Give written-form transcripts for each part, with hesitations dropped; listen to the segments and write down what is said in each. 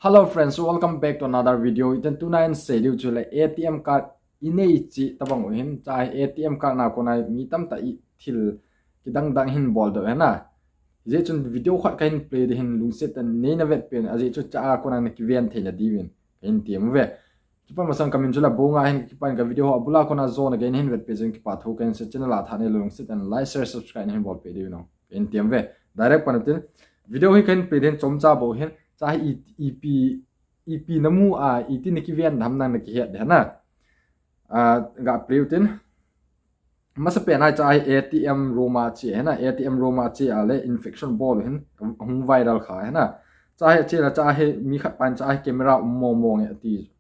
Hello friends, welcome back to another video. Itan tunayan sa video chula ATM card inei chi tabang hin chai ATM card na ko na mitam ta thil kidang dang hin bol do na. Je chun video khat kain play de hin lungset an ne na vet pen aje chu cha ko na ki ven thela divin hin tiam ve. Kipa masang kamin chula bonga hin kipan ka video abula ko na zone again hin vet pe jeng kipa thu kan se channel la thane lungset an like share subscribe hin bol pe de no. Hin tiam ve. Direct panatin video hi kain play den chom cha bo hin cha EP namu iti nikivian hamnang nakihet dehna ga preutin masa pena cha ATM Roma chi hena ATM Roma chi ale infection ball hin hung viral kha hena cha che la cha he mi khat pan cha camera ummo nge ti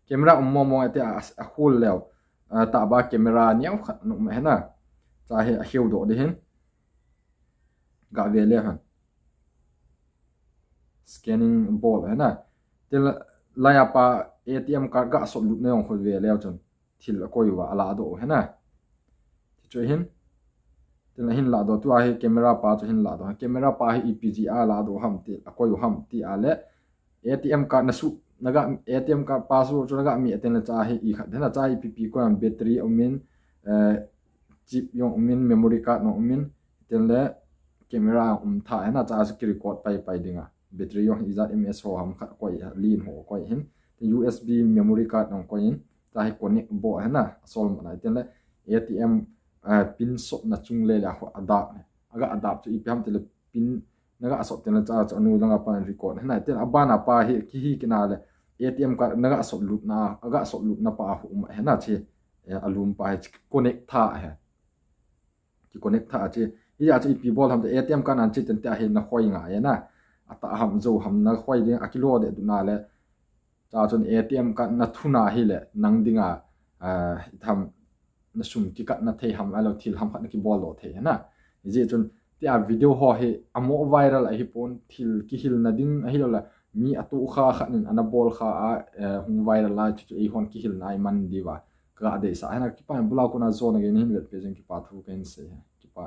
camera ummo ate a hul lew ta ba camera niaw khat no hena cha he hiu do de hin ga vele han scanning ball है ना तिल लाया पा ATM card का सब लुटने हों खुद वे ले चुन तिल कोई हुआ अला दो है ना जो हिन तिल हिन ला दो तू आहे कैमरा पा जो हिन ला दो कैमरा पा है EPG आ ला दो हम तिल कोई हम ती आले ATM card नसु नगा ATM card पासवर्ड जो नगा मी अतेन चाहे ई खत है ना चाहे EPP को हम बैटरी उमिन चिप यों उमिन मेमोरी कार्ड नो उमिन तिल ले कैमरा था है ना चाहे की रिकॉर्ड पाई देंगा battery yung izat ms ho ham khat koi lean ho koi hin USB memory card nong koi hin ta connect bo hana sol ma ten le ATM pin so na chung le la ho adapt aga adapt chu ipam te le pin naga so ten la cha anu langa pan record hana ten abana pa hi ki hi kina le ATM card naga so loop na aga so loop na pa hu ma hana che alum pa connect tha ha ki connect tha che ya chu ip bol ham te ATM card an che ten ta hin na khoi nga ya na ata ham zo ham na khoi ding akilo de duna le cha chon ATM ka na thuna hi le nang dinga tham na sum ki kat na thei ham alo thil ham khat ki bol lo the na je chon tia video ho he amo viral a hi pon thil ki hil na ding a hi lo la mi atu kha khanin ana bol kha hung viral la chu e hon ki hil nai man diwa ka de sa na ki pa bula ko na zone ge ni le pe jeng ki pa thu ken se ki pa